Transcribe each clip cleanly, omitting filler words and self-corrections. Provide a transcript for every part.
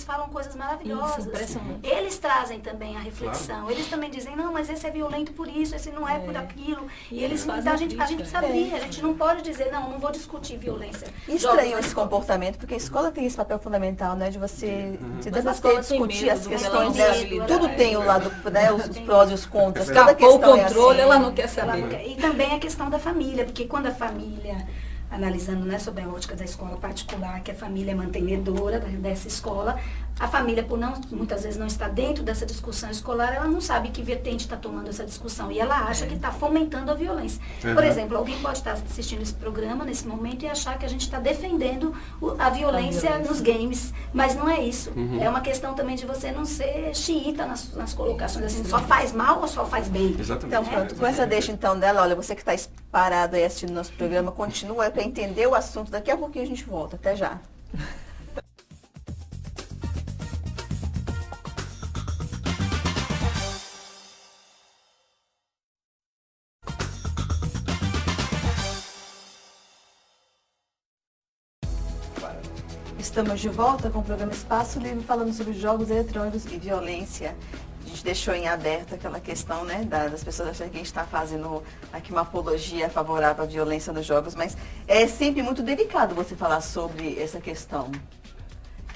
eles falam coisas maravilhosas. Isso, impressionante. Eles trazem também a reflexão. Eles também dizem, não, mas esse é violento por isso, esse não é por aquilo. E eles fazem então, a a gente crítica. precisa abrir, a gente não pode dizer, não vou discutir violência. Estranho esse comportamento, porque a escola tem esse papel fundamental, né, de você se Mas a debater, escola tem discutir medo as do questões medo, dela. Tudo tem o lado, né, os prós e os contras. Toda Escapou o questão é controle, assim. ela não quer Ela saber. não quer. E também a questão da família, porque quando a família, analisando, né, sobre a ótica da escola particular, que a família é mantenedora dessa escola, a família, por não, muitas vezes não estar dentro dessa discussão escolar, ela não sabe que vertente está tomando essa discussão e ela acha que está fomentando a violência. Por exemplo, alguém pode estar assistindo esse programa nesse momento e achar que a gente está defendendo a violência nos games, mas não é isso. É uma questão também de você não ser xiita nas colocações, assim, só faz mal ou só faz bem. Exatamente. Então, pronto, com essa deixa então dela, olha, você que está parado aí assistindo nosso programa, continua para entender o assunto. Daqui a pouquinho a gente volta. Até já. Estamos de volta com o programa Espaço Livre, falando sobre jogos eletrônicos e violência. A gente deixou em aberto aquela questão, né, das pessoas acharem que a gente está fazendo aqui uma apologia favorável à violência nos jogos, mas é sempre muito delicado você falar sobre essa questão.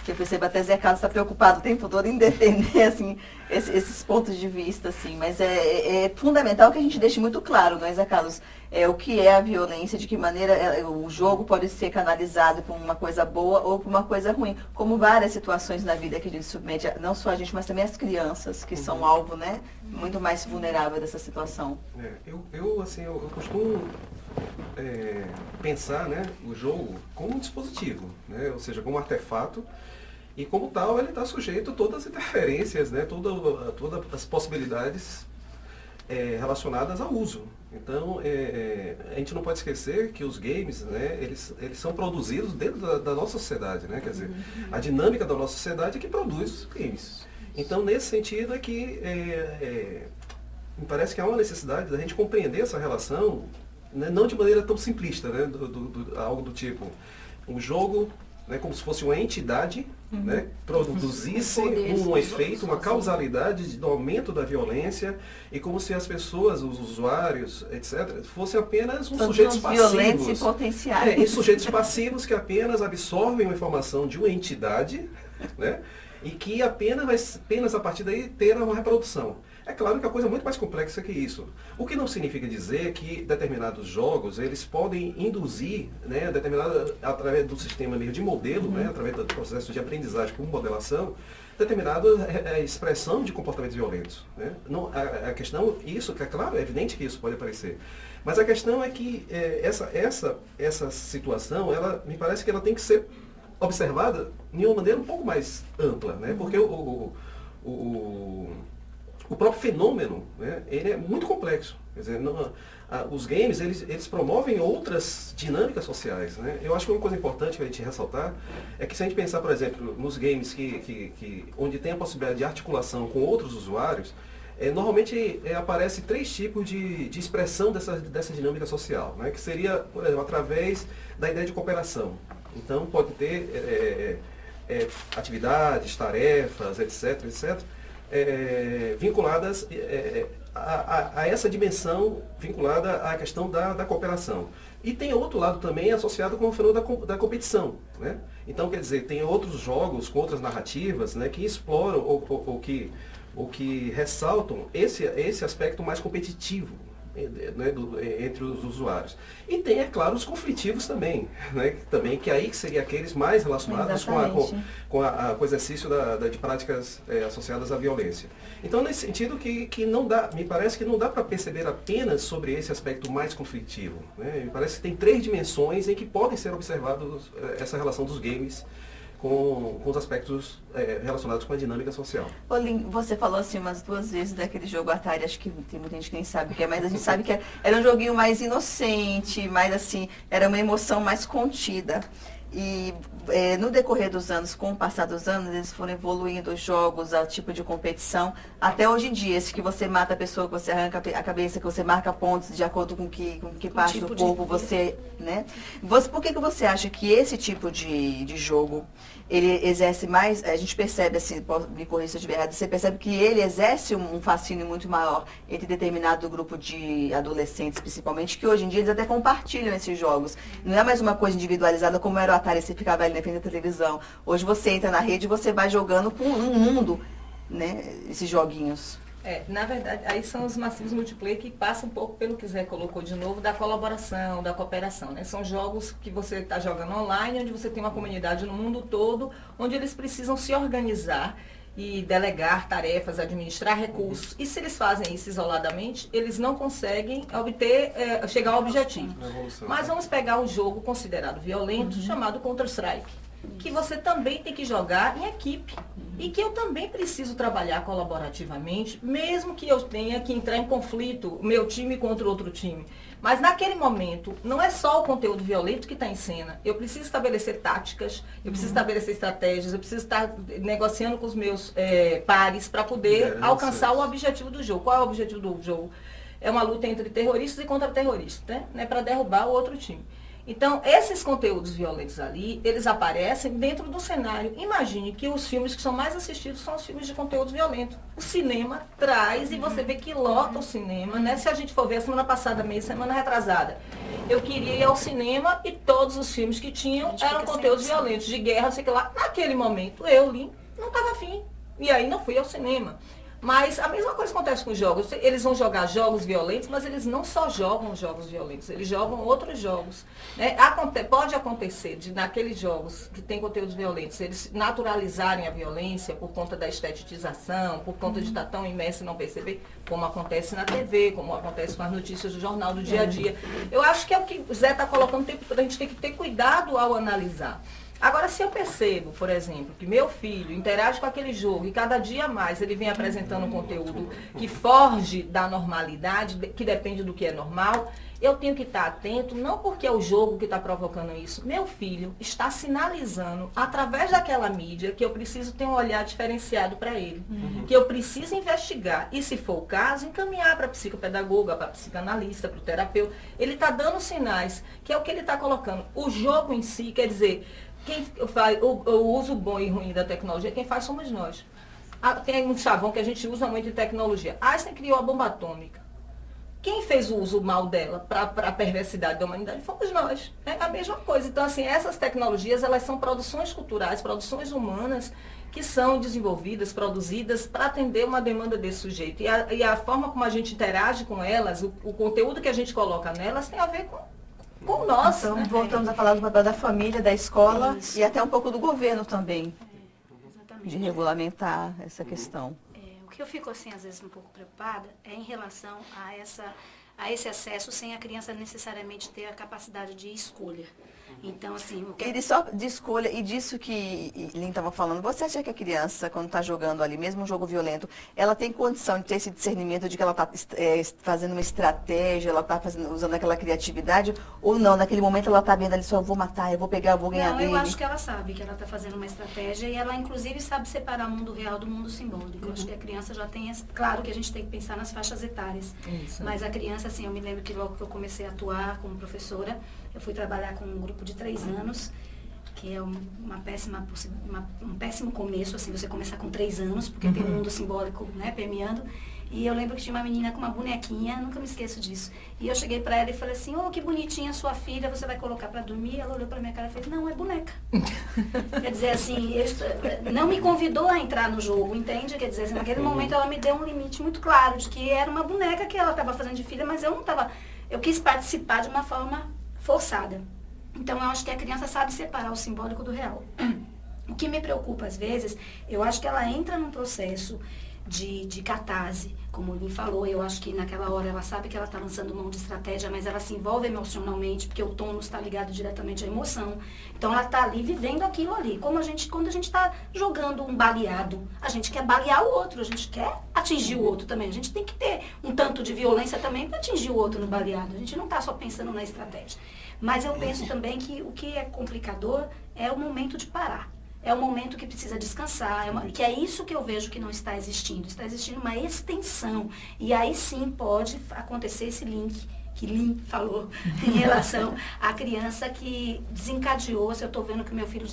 Que eu percebo até Zé Carlos está preocupado o tempo todo em defender, assim, esses pontos de vista, assim, mas é fundamental que a gente deixe muito claro, não é, Zé Carlos, o que é a violência, de que maneira o jogo pode ser canalizado para uma coisa boa ou para uma coisa ruim, como várias situações na vida que a gente submete, não só a gente, mas também as crianças, que são alvo, né, muito mais vulnerável dessa situação. Eu costumo pensar, né, o jogo como um dispositivo, né, ou seja, como um artefato. E como tal, ele está sujeito a todas as interferências, né? Todas as possibilidades relacionadas ao uso. Então, a gente não pode esquecer que os games, né, eles são produzidos dentro da nossa sociedade, né? Quer dizer, a dinâmica da nossa sociedade é que produz os games. Então, nesse sentido é que me parece que há uma necessidade da gente compreender essa relação, né, não de maneira tão simplista, né? Algo do tipo, um jogo, né, como se fosse uma entidade, né, produzisse um efeito, uma causalidade do aumento da violência, e como se as pessoas, os usuários, etc., fossem apenas sujeitos passivos. Violentos e potenciais. E sujeitos passivos que apenas absorvem uma informação de uma entidade, né, e que apenas a partir daí ter uma reprodução. É claro que a coisa é muito mais complexa que isso. O que não significa dizer que determinados jogos, eles podem induzir, né, através do sistema mesmo de modelo, né, através do processo de aprendizagem com modelação, determinada expressão de comportamentos violentos. Né? Não, a questão, isso, que é claro, é evidente que isso pode aparecer. Mas a questão é que essa situação, ela me parece que ela tem que ser observada de uma maneira um pouco mais ampla, né? Porque o próprio fenômeno, né, ele é muito complexo. Quer dizer, os games, eles promovem outras dinâmicas sociais. Né? Eu acho que uma coisa importante que a gente ressaltar é que se a gente pensar, por exemplo, nos games onde tem a possibilidade de articulação com outros usuários, normalmente aparece 3 tipos de expressão dessa dinâmica social, né? Que seria, por exemplo, através da ideia de cooperação. Então, pode ter atividades, tarefas, etc., vinculadas a essa dimensão vinculada à questão da cooperação. E tem outro lado também associado com o fenômeno da competição. Né? Então, quer dizer, tem outros jogos com outras narrativas, né, que exploram ou que ressaltam esse aspecto mais competitivo, né, entre os usuários. E tem, é claro, os conflitivos também, né, que aí seria aqueles mais relacionados com o exercício de práticas associadas à violência. Então, nesse sentido que não dá, me parece que não dá para perceber apenas sobre esse aspecto mais conflitivo. Né? Me parece que tem 3 dimensões em que podem ser observados essa relação dos games com os aspectos relacionados com a dinâmica social. Olim, você falou assim umas 2 vezes daquele jogo Atari, acho que tem muita gente que nem sabe o que é, mas a gente sabe que era um joguinho mais inocente, mais assim, era uma emoção mais contida. E no decorrer dos anos, com o passar dos anos, eles foram evoluindo os jogos, o tipo de competição, até hoje em dia, esse que você mata a pessoa, que você arranca a cabeça, que você marca pontos de acordo com que parte tipo do corpo você, né? Por que você acha que esse tipo de jogo, ele exerce mais, a gente percebe, assim, me corrija se eu estiver errado, você percebe que ele exerce um fascínio muito maior entre determinado grupo de adolescentes, principalmente, que hoje em dia eles até compartilham esses jogos. Não é mais uma coisa individualizada como era o Atari, você ficava ali na frente da televisão. Hoje você entra na rede e você vai jogando com um mundo, né, esses joguinhos. Na verdade, aí são os massivos multiplayer que passam um pouco pelo que Zé colocou de novo, da colaboração, da cooperação, né? São jogos que você está jogando online, onde você tem uma comunidade no mundo todo, onde eles precisam se organizar e delegar tarefas, administrar recursos. E se eles fazem isso isoladamente, eles não conseguem chegar ao objetivo. Mas vamos pegar um jogo considerado violento, chamado Counter-Strike, que você também tem que jogar em equipe e que eu também preciso trabalhar colaborativamente, mesmo que eu tenha que entrar em conflito, meu time contra outro time. Mas naquele momento, não é só o conteúdo violento que está em cena. Eu preciso estabelecer táticas, eu preciso estabelecer estratégias, eu preciso estar negociando com os meus pares para poder alcançar o objetivo do jogo. Qual é o objetivo do jogo? É uma luta entre terroristas e contra-terroristas, né? Para derrubar o outro time. Então, esses conteúdos violentos ali, eles aparecem dentro do cenário. Imagine que os filmes que são mais assistidos são os filmes de conteúdo violento. O cinema traz e você vê que lota o cinema, né? Se a gente for ver a semana passada, semana retrasada, eu queria ir ao cinema e todos os filmes que tinham eram conteúdos violentos, de guerra, sei lá. Naquele momento, eu, Lin, não estava afim. E aí não fui ao cinema. Mas a mesma coisa acontece com os jogos. Eles vão jogar jogos violentos, mas eles não só jogam jogos violentos, eles jogam outros jogos. Né? Pode acontecer de naqueles jogos que tem conteúdos violentos, eles naturalizarem a violência por conta da estetização, por conta de estar tão imerso e não perceber, como acontece na TV, como acontece com as notícias do jornal do dia a dia. Eu acho que é o que o Zé está colocando o tempo todo, a gente tem que ter cuidado ao analisar. Agora, se eu percebo, por exemplo, que meu filho interage com aquele jogo e cada dia mais ele vem apresentando um conteúdo que foge da normalidade, que depende do que é normal, eu tenho que estar atento, não porque é o jogo que está provocando isso. Meu filho está sinalizando, através daquela mídia, que eu preciso ter um olhar diferenciado para ele. Que eu preciso investigar e, se for o caso, encaminhar para a psicopedagoga, para a psicanalista, para o terapeuta. Ele está dando sinais, que é o que ele está colocando. O jogo em si, quer dizer, quem faz o uso bom e ruim da tecnologia, quem faz somos nós. Tem um chavão que a gente usa muito de tecnologia. Einstein criou a bomba atômica. Quem fez o uso mal dela para a perversidade da humanidade fomos nós. É a mesma coisa. Então, assim, essas tecnologias, elas são produções culturais, produções humanas que são desenvolvidas, produzidas para atender uma demanda desse sujeito. E a forma como a gente interage com elas, o conteúdo que a gente coloca nelas tem a ver com nós. Então, né? voltamos a falar do papel da família, da escola e até um pouco do governo também, Exatamente. de regulamentar essa questão. O que eu fico, assim, às vezes um pouco preocupada é em relação a esse acesso sem a criança necessariamente ter a capacidade de escolha. Então, assim, o que... Ele só de escolha, e disso que Lin estava falando, você acha que a criança, quando está jogando ali, mesmo um jogo violento, ela tem condição de ter esse discernimento de que ela está fazendo uma estratégia, ela está usando aquela criatividade, ou não, naquele momento ela está vendo ali, só eu vou matar, eu vou pegar, eu vou ganhar dele? Não, eu acho que ela sabe que ela está fazendo uma estratégia e ela, inclusive, sabe separar o mundo real do mundo simbólico. Eu acho que a criança já tem... Claro que a gente tem que pensar nas faixas etárias, mas a criança, assim, eu me lembro que logo que eu comecei a atuar como professora, eu fui trabalhar com um grupo de 3 anos, que é um péssimo começo, assim, você começar com 3 anos, porque tem um mundo simbólico, né, permeando. E eu lembro que tinha uma menina com uma bonequinha, nunca me esqueço disso. E eu cheguei pra ela e falei assim, oh, que bonitinha sua filha, você vai colocar pra dormir? Ela olhou pra minha cara e fez, não, é boneca. Quer dizer, assim, não me convidou a entrar no jogo, entende? Quer dizer, assim, naquele momento ela me deu um limite muito claro de que era uma boneca que ela estava fazendo de filha, mas eu não estava... Eu quis participar de uma forma forçada. Então, eu acho que a criança sabe separar o simbólico do real. O que me preocupa, às vezes, eu acho que ela entra num processo de catarse, como o Lin falou. Eu acho que naquela hora ela sabe que ela está lançando mão de estratégia, mas ela se envolve emocionalmente, porque o tônus está ligado diretamente à emoção. Então, ela está ali vivendo aquilo ali. Quando a gente está jogando um baleado, a gente quer balear o outro, a gente quer atingir o outro também. A gente tem que ter um tanto de violência também para atingir o outro no baleado. A gente não está só pensando na estratégia. Mas eu penso também que o que é complicador é o momento de parar. É o momento que precisa descansar, que é isso que eu vejo que não está existindo. Está existindo uma extensão. E aí sim pode acontecer esse link que Lin falou em relação à criança que desencadeou, se eu estou vendo que meu filho